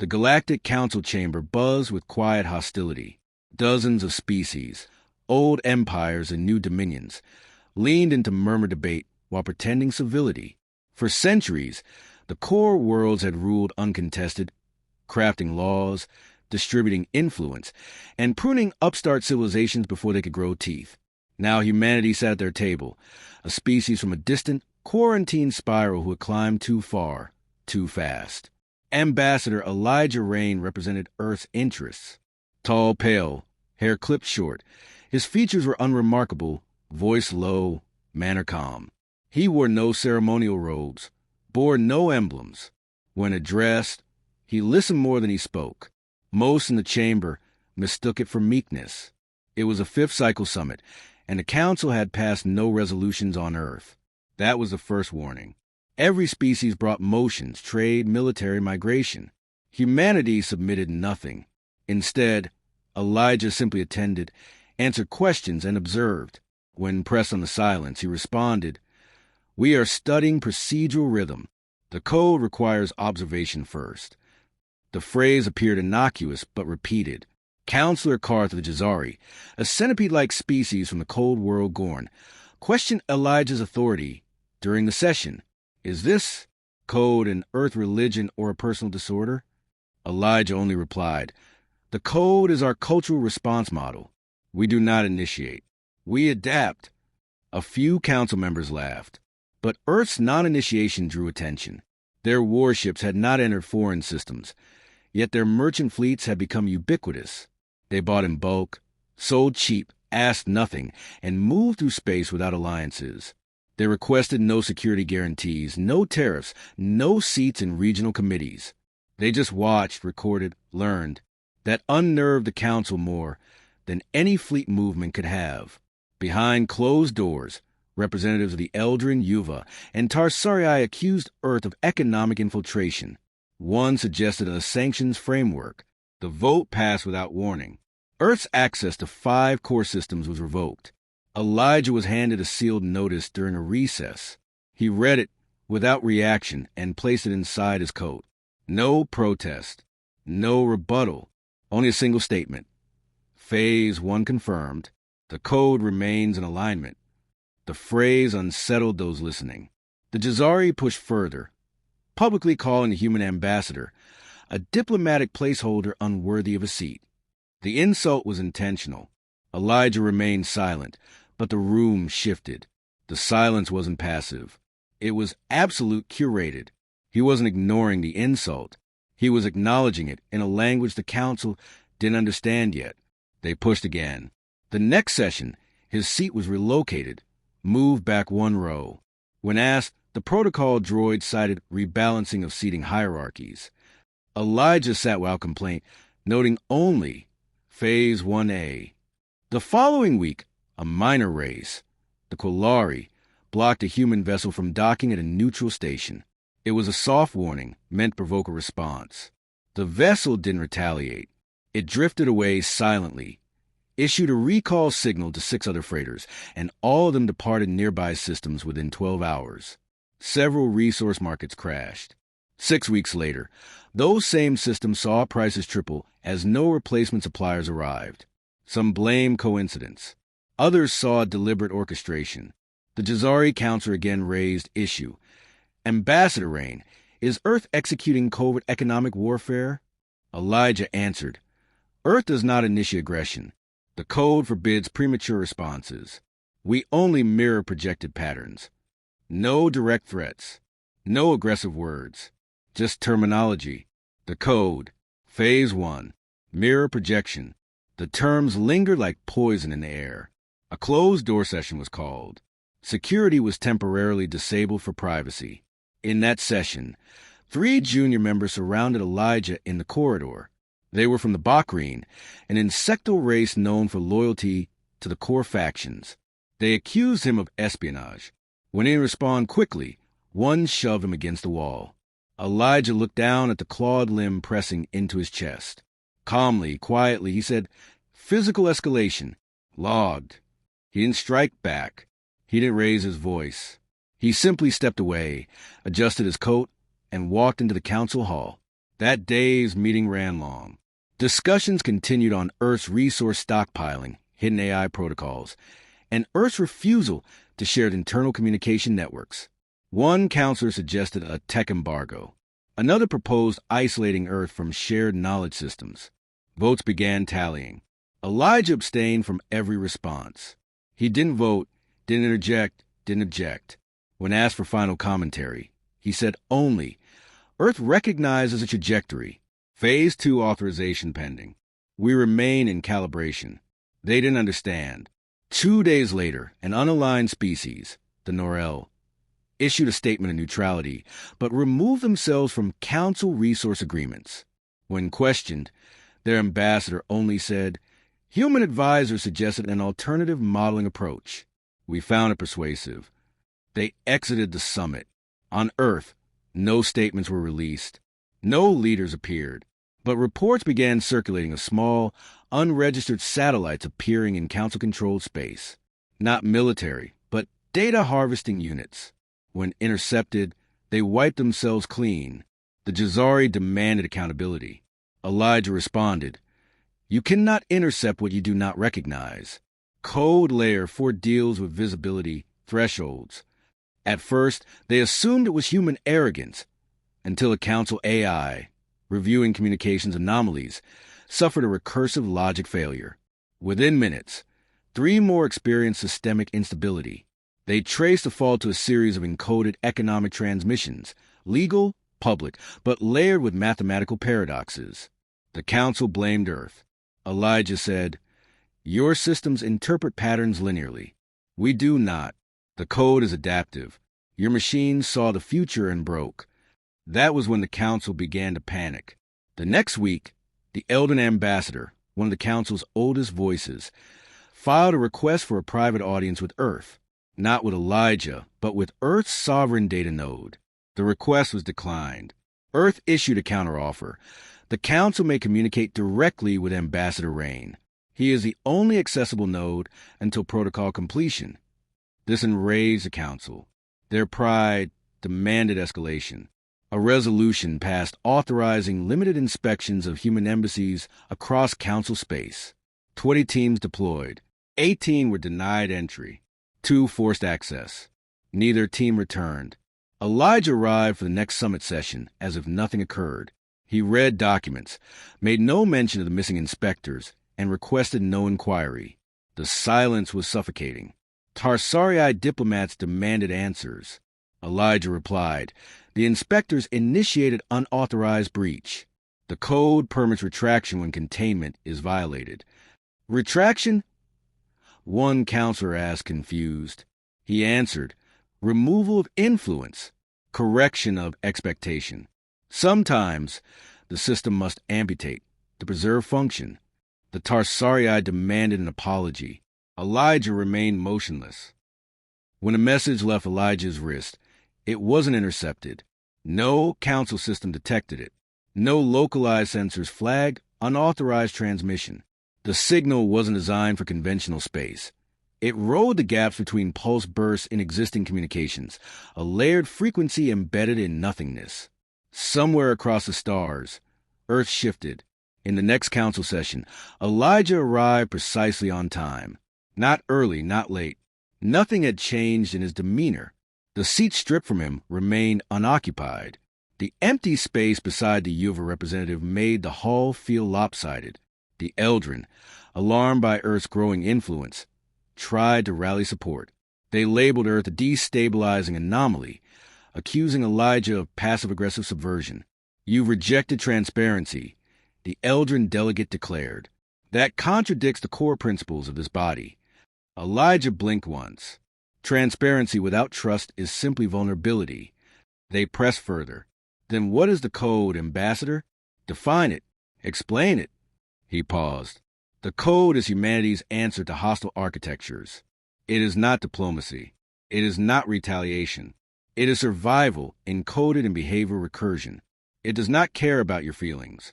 The Galactic Council chamber buzzed with quiet hostility. Dozens of species, old empires and new dominions, leaned into murmur debate while pretending civility. For centuries, the core worlds had ruled uncontested, crafting laws, distributing influence, and pruning upstart civilizations before they could grow teeth. Now humanity sat at their table, a species from a distant, quarantined spiral who had climbed too far, too fast. Ambassador Elijah Rain represented Earth's interests. Tall, pale, hair clipped short, his features were unremarkable, voice low, manner calm. He wore no ceremonial robes, bore no emblems. When addressed, he listened more than he spoke. Most in the chamber mistook it for meekness. It was a fifth cycle summit, and the council had passed no resolutions on Earth. That was the first warning. Every species brought motions, trade, military, migration. Humanity submitted nothing. Instead, Elijah simply attended, answered questions, and observed. When pressed on the silence, he responded, "We are studying procedural rhythm. The code requires observation first." The phrase appeared innocuous but repeated. Counselor Karth of the Jazari, a centipede-like species from the Cold World Gorn, questioned Elijah's authority during the session. Is this code an Earth religion or a personal disorder? Elijah only replied, "The code is our cultural response model. We do not initiate. We adapt." A few council members laughed, but Earth's non-initiation drew attention. Their warships had not entered foreign systems, yet their merchant fleets had become ubiquitous. They bought in bulk, sold cheap, asked nothing, and moved through space without alliances. They requested no security guarantees, no tariffs, no seats in regional committees. They just watched, recorded, learned. That unnerved the council more than any fleet movement could have. Behind closed doors, representatives of the Eldrin, Yuva, and Tarsarii accused Earth of economic infiltration. One suggested a sanctions framework. The vote passed without warning. Earth's access to 5 core systems was revoked. Elijah was handed a sealed notice during a recess. He read it without reaction and placed it inside his coat. No protest, no rebuttal, only a single statement. Phase 1 confirmed. The code remains in alignment. The phrase unsettled those listening. The Jazari pushed further, publicly calling the human ambassador a diplomatic placeholder unworthy of a seat. The insult was intentional. Elijah remained silent, but the room shifted. The silence wasn't passive. It was absolute curated. He wasn't ignoring the insult. He was acknowledging it in a language the council didn't understand yet. They pushed again. The next session, his seat was relocated, moved back 1 row. When asked, the protocol droid cited rebalancing of seating hierarchies. Elijah sat without complaint, noting only Phase 1A. The following week, a minor race, the Quillari, blocked a human vessel from docking at a neutral station. It was a soft warning, meant to provoke a response. The vessel didn't retaliate. It drifted away silently, issued a recall signal to 6 other freighters, and all of them departed nearby systems within 12 hours. Several resource markets crashed. 6 weeks later, those same systems saw prices triple as no replacement suppliers arrived. Some blamed coincidence. Others saw deliberate orchestration. The Jazari Council again raised issue. Ambassador Rain, is Earth executing covert economic warfare? Elijah answered, Earth does not initiate aggression. The code forbids premature responses. We only mirror projected patterns. No direct threats. No aggressive words. Just terminology. The code. Phase 1. Mirror projection. The terms lingered like poison in the air. A closed-door session was called. Security was temporarily disabled for privacy. In that session, 3 junior members surrounded Elijah in the corridor. They were from the Bakhrine, an insectal race known for loyalty to the core factions. They accused him of espionage. When he didn't respond quickly, one shoved him against the wall. Elijah looked down at the clawed limb pressing into his chest. Calmly, quietly, he said, Physical escalation. Logged. He didn't strike back. He didn't raise his voice. He simply stepped away, adjusted his coat, and walked into the council hall. That day's meeting ran long. Discussions continued on Earth's resource stockpiling, hidden AI protocols, and Earth's refusal to share internal communication networks. One counselor suggested a tech embargo. Another proposed isolating Earth from shared knowledge systems. Votes began tallying. Elijah abstained from every response. He didn't vote, didn't interject, didn't object. When asked for final commentary, he said only, Earth recognizes a trajectory. Phase 2 authorization pending. We remain in calibration. They didn't understand. 2 days later, an unaligned species, the Norel, issued a statement of neutrality, but removed themselves from Council resource agreements. When questioned, their ambassador only said, Human advisors suggested an alternative modeling approach. We found it persuasive. They exited the summit. On Earth, no statements were released. No leaders appeared. But reports began circulating of small, unregistered satellites appearing in Council-controlled space. Not military, but data harvesting units. When intercepted, they wiped themselves clean. The Jazari demanded accountability. Elijah responded, You cannot intercept what you do not recognize. Code Layer 4 deals with visibility thresholds. At first, they assumed it was human arrogance, until a Council AI, reviewing communications anomalies, suffered a recursive logic failure. Within minutes, 3 more experienced systemic instability. They traced the fall to a series of encoded economic transmissions, legal, public, but layered with mathematical paradoxes. The Council blamed Earth. Elijah said, Your systems interpret patterns linearly. We do not. The code is adaptive. Your machines saw the future and broke. That was when the Council began to panic. The next week, the Elden Ambassador, one of the Council's oldest voices, filed a request for a private audience with Earth, not with Elijah, but with Earth's sovereign data node. The request was declined. Earth issued a counteroffer. The Council may communicate directly with Ambassador Rain. He is the only accessible node until protocol completion. This enraged the Council. Their pride demanded escalation. A resolution passed authorizing limited inspections of human embassies across Council space. 20 teams deployed. 18 were denied entry. 2 forced access. Neither team returned. Elijah arrived for the next summit session as if nothing occurred. He read documents, made no mention of the missing inspectors, and requested no inquiry. The silence was suffocating. Tarsarii diplomats demanded answers. Elijah replied, The inspectors initiated unauthorized breach. The code permits retraction when containment is violated. Retraction? One counselor asked, confused. He answered, Removal of influence, correction of expectation. Sometimes the system must amputate to preserve function. The Tarsarii demanded an apology. Elijah remained motionless. When a message left Elijah's wrist, it wasn't intercepted. No Council system detected it. No localized sensors flagged unauthorized transmission. The signal wasn't designed for conventional space. It rode the gaps between pulse bursts in existing communications, a layered frequency embedded in nothingness. Somewhere across the stars, Earth shifted. In the next Council session, Elijah arrived precisely on time. Not early, not late. Nothing had changed in his demeanor. The seat stripped from him remained unoccupied. The empty space beside the Yuva representative made the hall feel lopsided. The Eldrin, alarmed by Earth's growing influence, tried to rally support. They labeled Earth a destabilizing anomaly, accusing Elijah of passive-aggressive subversion. You've rejected transparency, the Eldrin delegate declared. That contradicts the core principles of this body. Elijah blinked once. Transparency without trust is simply vulnerability. They pressed further. Then what is the code, Ambassador? Define it. Explain it. He paused. The code is humanity's answer to hostile architectures. It is not diplomacy. It is not retaliation. It is survival encoded in behavior recursion. It does not care about your feelings.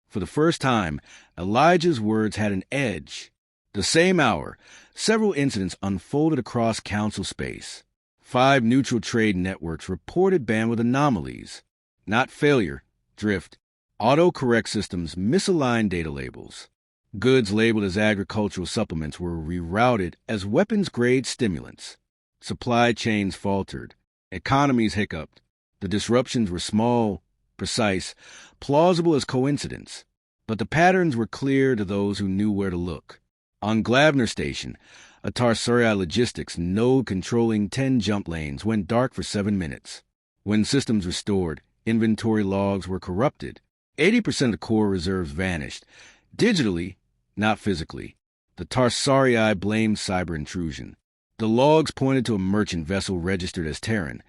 For the first time, Elijah's words had an edge. The same hour, several incidents unfolded across Council space. 5 neutral trade networks reported bandwidth anomalies. Not failure, drift. Autocorrect systems misaligned data labels. Goods labeled as agricultural supplements were rerouted as weapons-grade stimulants. Supply chains faltered. Economies hiccuped. The disruptions were small, precise, plausible as coincidence, but the patterns were clear to those who knew where to look. On Glavner Station, a Tarsari logistics node controlling 10 jump lanes went dark for 7 minutes. When systems restored, inventory logs were corrupted. 80% of the core reserves vanished. Digitally, not physically. The Tarsari blamed cyber intrusion. The logs pointed to a merchant vessel registered as Terran,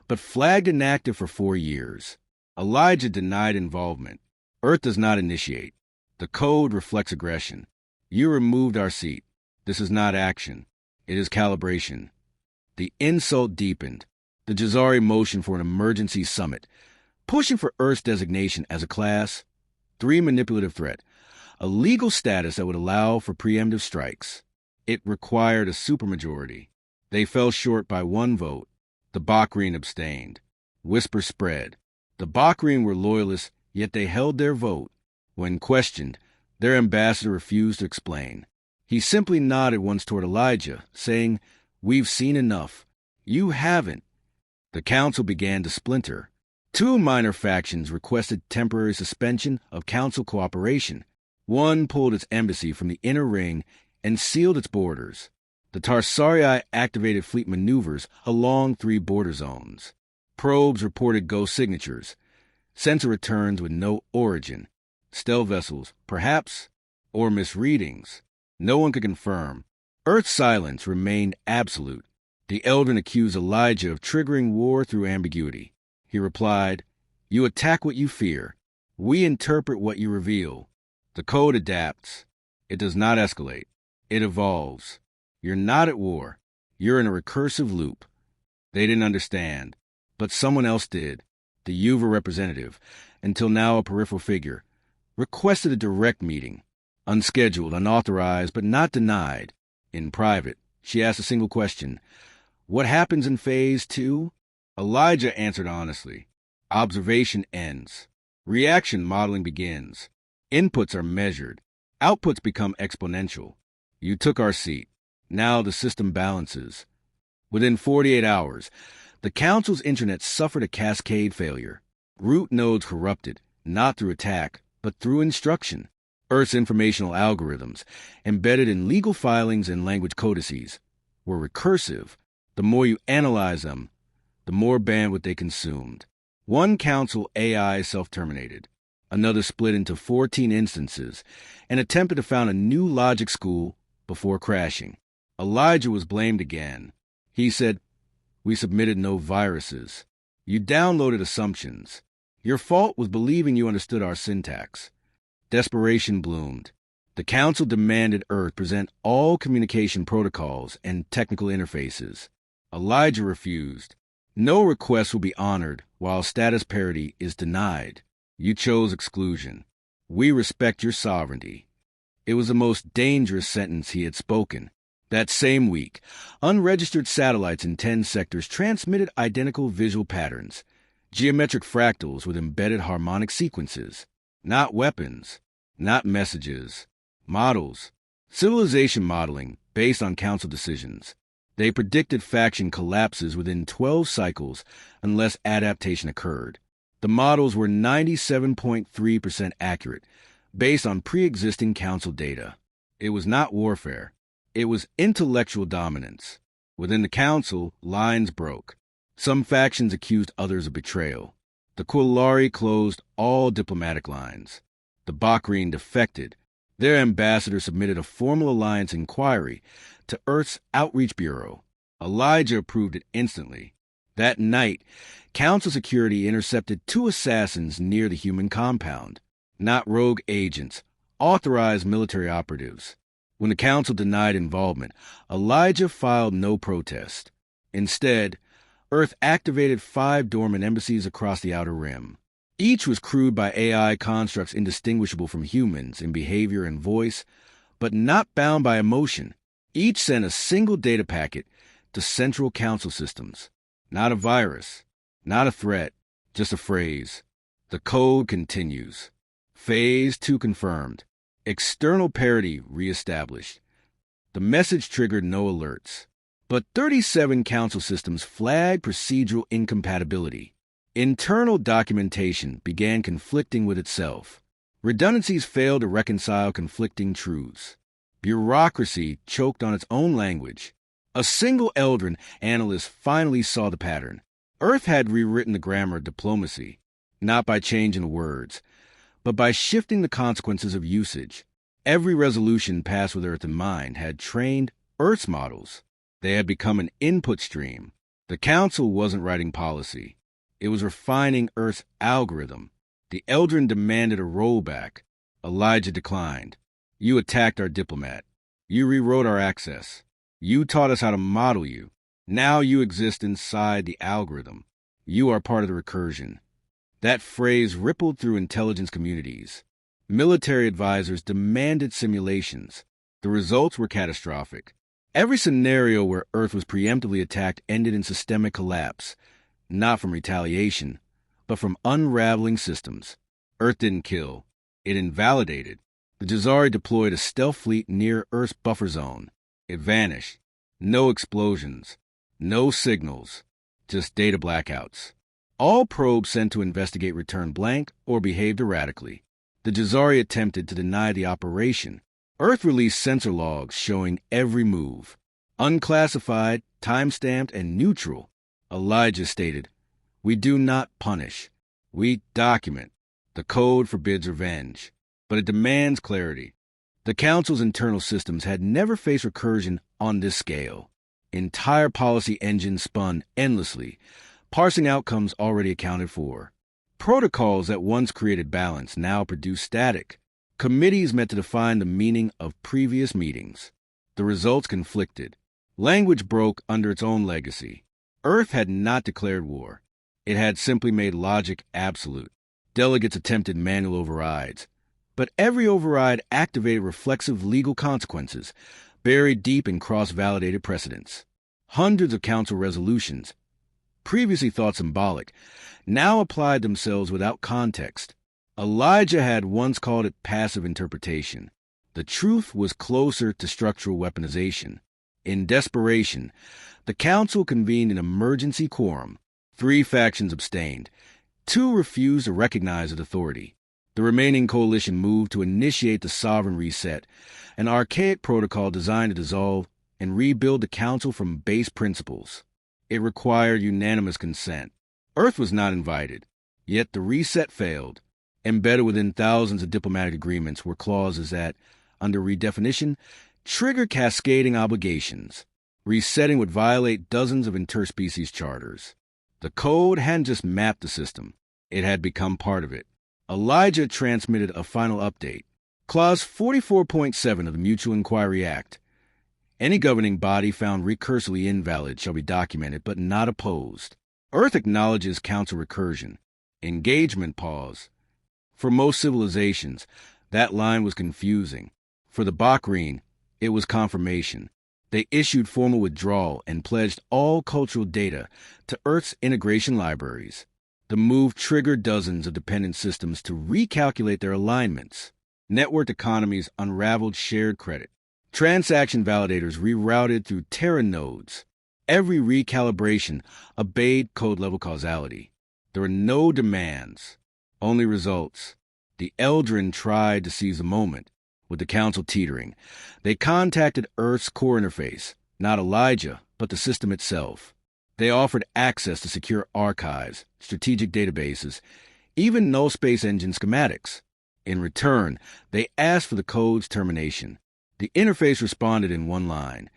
but flagged inactive for 4 years. Elijah denied involvement. Earth does not initiate. The code reflects aggression. You removed our seat. This is not action. It is calibration. The insult deepened. The Jazari motioned for an emergency summit, pushing for Earth's designation as a Class 3 manipulative threat, a legal status that would allow for preemptive strikes. It required a supermajority. They fell short by 1 vote. The Bakrian abstained. Whispers spread. The Bakrian were loyalists, yet they held their vote. When questioned, their ambassador refused to explain. He simply nodded once toward Elijah, saying, "We've seen enough. You haven't." The council began to splinter. 2 minor factions requested temporary suspension of council cooperation. One pulled its embassy from the inner ring and sealed its borders. The Tarsari activated fleet maneuvers along 3 border zones. Probes reported ghost signatures. Sensor returns with no origin. Stealth vessels, perhaps, or misreadings. No one could confirm. Earth's silence remained absolute. The Eldrin accused Elijah of triggering war through ambiguity. He replied, "You attack what you fear. We interpret what you reveal." The code adapts. It does not escalate. It evolves. You're not at war. You're in a recursive loop. They didn't understand, but someone else did. The Yuva representative, until now a peripheral figure, requested a direct meeting. Unscheduled, unauthorized, but not denied. In private, she asked a single question. "What happens in Phase 2? Elijah answered honestly. Observation ends. Reaction modeling begins. Inputs are measured. Outputs become exponential. You took our seat. Now the system balances. Within 48 hours, the Council's internet suffered a cascade failure. Root nodes corrupted, not through attack, but through instruction. Earth's informational algorithms, embedded in legal filings and language codices, were recursive. The more you analyze them, the more bandwidth they consumed. One Council AI self-terminated. Another split into 14 instances and attempted to found a new logic school before crashing. Elijah was blamed again. He said, "We submitted no viruses. You downloaded assumptions. Your fault was believing you understood our syntax." Desperation bloomed. The Council demanded Earth present all communication protocols and technical interfaces. Elijah refused. No request will be honored while status parity is denied. You chose exclusion. We respect your sovereignty. It was the most dangerous sentence he had spoken. That same week, unregistered satellites in 10 sectors transmitted identical visual patterns, geometric fractals with embedded harmonic sequences. Not weapons, not messages, models. Civilization modeling based on council decisions. They predicted faction collapses within 12 cycles unless adaptation occurred. The models were 97.3% accurate, based on pre-existing council data. It was not warfare. It was intellectual dominance. Within the council, lines broke. Some factions accused others of betrayal. The Quillari closed all diplomatic lines. The Bakrian defected. Their ambassador submitted a formal alliance inquiry to Earth's Outreach Bureau. Elijah approved it instantly. That night, Council security intercepted 2 assassins near the human compound. Not rogue agents, authorized military operatives. When the Council denied involvement, Elijah filed no protest. Instead, Earth activated 5 dormant embassies across the Outer Rim. Each was crewed by AI constructs indistinguishable from humans in behavior and voice, but not bound by emotion. Each sent a single data packet to central council systems. Not a virus, not a threat, just a phrase. The code continues. Phase 2 confirmed. External parity reestablished. The message triggered no alerts. But 37 Council systems flagged procedural incompatibility. Internal documentation began conflicting with itself. Redundancies failed to reconcile conflicting truths. Bureaucracy choked on its own language. A single Eldrin analyst finally saw the pattern. Earth had rewritten the grammar of diplomacy, not by changing the words, but by shifting the consequences of usage. Every resolution passed with Earth in mind had trained Earth's models. They had become an input stream. The Council wasn't writing policy. It was refining Earth's algorithm. The Eldrin demanded a rollback. Elijah declined. You attacked our diplomat. You rewrote our access. You taught us how to model you. Now you exist inside the algorithm. You are part of the recursion. That phrase rippled through intelligence communities. Military advisors demanded simulations. The results were catastrophic. Every scenario where Earth was preemptively attacked ended in systemic collapse, not from retaliation, but from unraveling systems. Earth didn't kill. It invalidated. The Jazari deployed a stealth fleet near Earth's buffer zone. It vanished. No explosions. No signals. Just data blackouts. All probes sent to investigate returned blank or behaved erratically. The Jazari attempted to deny the operation. Earth released sensor logs showing every move. Unclassified, time-stamped, and neutral. Elijah stated, "We do not punish. We document. The code forbids revenge, but it demands clarity." The Council's internal systems had never faced recursion on this scale. Entire policy engines spun endlessly, parsing outcomes already accounted for. Protocols that once created balance now produce static. Committees met to define the meaning of previous meetings. The results conflicted. Language broke under its own legacy. Earth had not declared war. It had simply made logic absolute. Delegates attempted manual overrides. But every override activated reflexive legal consequences, buried deep in cross-validated precedents. Hundreds of Council resolutions, previously thought symbolic, now applied themselves without context. Elijah had once called it passive interpretation. The truth was closer to structural weaponization. In desperation, the Council convened an emergency quorum. 3 factions abstained. 2 refused to recognize its authority. The remaining coalition moved to initiate the sovereign reset, an archaic protocol designed to dissolve and rebuild the Council from base principles. It required unanimous consent. Earth was not invited. Yet the reset failed. Embedded within thousands of diplomatic agreements were clauses that, under redefinition, trigger cascading obligations. Resetting would violate dozens of interspecies charters. The code hadn't just mapped the system. It had become part of it. Elijah transmitted a final update. Clause 44.7 of the Mutual Inquiry Act. Any governing body found recursively invalid shall be documented but not opposed. Earth acknowledges Council recursion. Engagement pause. For most civilizations, that line was confusing. For the Bakhrine, it was confirmation. They issued formal withdrawal and pledged all cultural data to Earth's integration libraries. The move triggered dozens of dependent systems to recalculate their alignments. Networked economies unraveled shared credit. Transaction validators rerouted through Terran nodes. Every recalibration obeyed code-level causality. There were no demands, only results. The Eldrin tried to seize the moment, with the Council teetering. They contacted Earth's core interface, not Elijah, but the system itself. They offered access to secure archives, strategic databases, even null space engine schematics. In return, they asked for the code's termination. The interface responded in one line.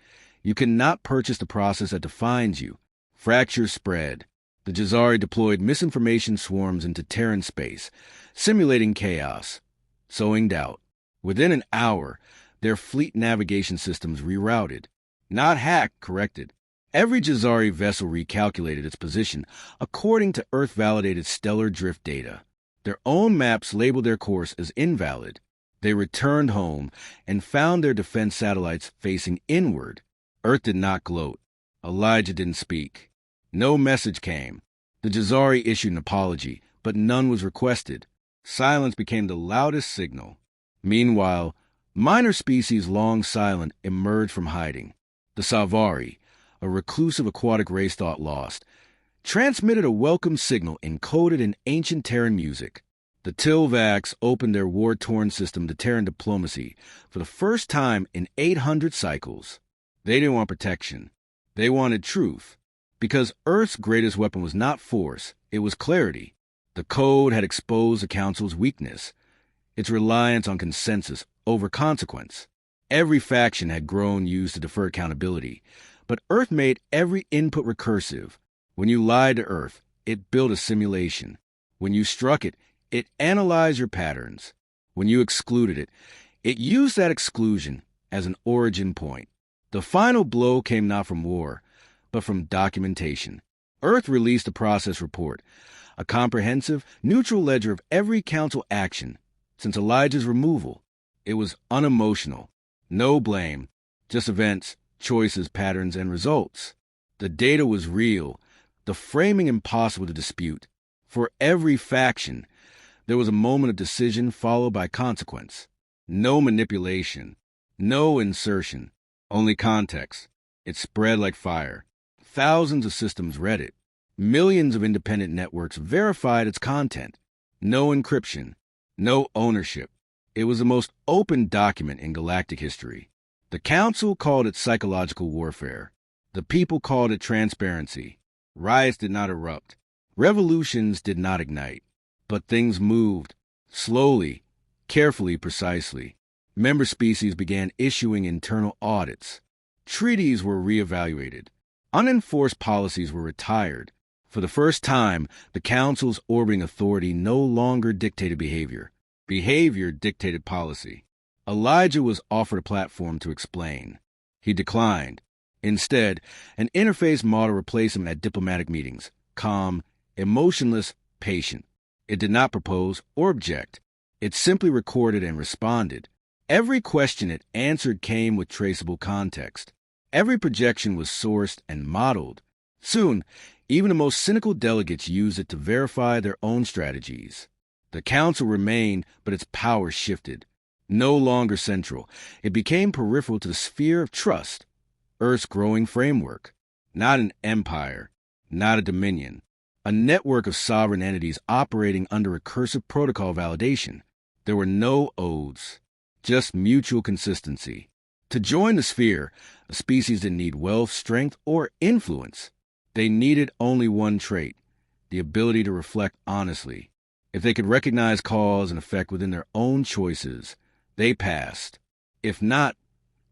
You cannot purchase the process that defines you. Fractures spread. The Jazari deployed misinformation swarms into Terran space, simulating chaos, sowing doubt. Within an hour, their fleet navigation systems rerouted. Not hacked, corrected. Every Jazari vessel recalculated its position according to Earth-validated stellar drift data. Their own maps labeled their course as invalid. They returned home and found their defense satellites facing inward. Earth did not gloat. Elijah didn't speak. No message came. The Jazari issued an apology, but none was requested. Silence became the loudest signal. Meanwhile, minor species long silent emerged from hiding. The Salvari, a reclusive aquatic race thought lost, transmitted a welcome signal encoded in ancient Terran music. The Tilvax opened their war-torn system to Terran diplomacy for the first time in 800 cycles. They didn't want protection. They wanted truth. Because Earth's greatest weapon was not force, it was clarity. The Code had exposed the Council's weakness, its reliance on consensus over consequence. Every faction had grown used to defer accountability, but Earth made every input recursive. When you lied to Earth, it built a simulation. When you struck it, it analyzed your patterns. When you excluded it, it used that exclusion as an origin point. The final blow came not from war, but from documentation. Earth released a process report, a comprehensive, neutral ledger of every Council action since Elijah's removal. It was unemotional. No blame, just events, choices, patterns, and results. The data was real, the framing impossible to dispute. For every faction, there was a moment of decision followed by consequence. No manipulation, no insertion, only context. It spread like fire. Thousands of systems read it. Millions of independent networks verified its content. No encryption, no ownership. It was the most open document in galactic history. The Council called it psychological warfare. The people called it transparency. Riots did not erupt. Revolutions did not ignite. But things moved. Slowly, carefully, precisely. Member species began issuing internal audits. Treaties were reevaluated. Unenforced policies were retired. For the first time, the Council's orbiting authority no longer dictated behavior. Behavior dictated policy. Elijah was offered a platform to explain. He declined. Instead, an interface model replaced him at diplomatic meetings, calm, emotionless, patient. It did not propose or object. It simply recorded and responded. Every question it answered came with traceable context. Every projection was sourced and modeled. Soon, even the most cynical delegates used it to verify their own strategies. The Council remained, but its power shifted. No longer central, it became peripheral to the sphere of trust, Earth's growing framework. Not an empire, not a dominion. A network of sovereign entities operating under recursive protocol validation. There were no oaths, just mutual consistency. To join the sphere, a species didn't need wealth, strength, or influence. They needed only one trait, the ability to reflect honestly. If they could recognize cause and effect within their own choices, they passed. If not,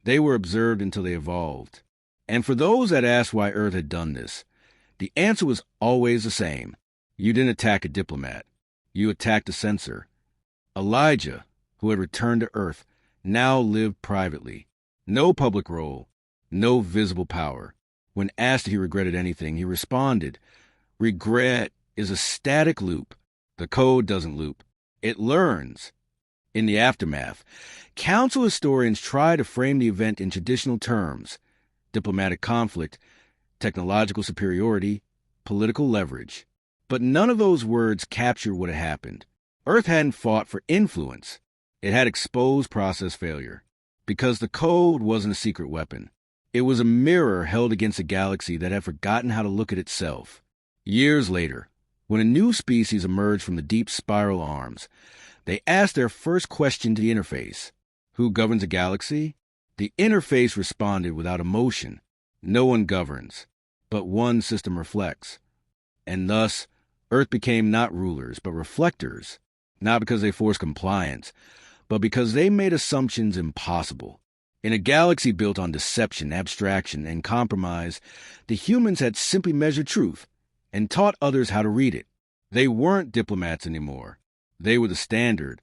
they were observed until they evolved. And for those that asked why Earth had done this, the answer was always the same. You didn't attack a diplomat. You attacked a censor. Elijah, who had returned to Earth, now lived privately. No public role, no visible power. When asked if he regretted anything, he responded, "Regret is a static loop. The Code doesn't loop. It learns." In the aftermath, Council historians try to frame the event in traditional terms: diplomatic conflict, technological superiority, political leverage. But none of those words capture what had happened. Earth hadn't fought for influence. It had exposed process failure. Because the Code wasn't a secret weapon. It was a mirror held against a galaxy that had forgotten how to look at itself. Years later, when a new species emerged from the deep spiral arms, they asked their first question to the interface: who governs a galaxy? The interface responded without emotion: no one governs, but one system reflects. And thus, Earth became not rulers, but reflectors, not because they forced compliance, but because they made assumptions impossible. In a galaxy built on deception, abstraction, and compromise, the humans had simply measured truth and taught others how to read it. They weren't diplomats anymore. They were the standard,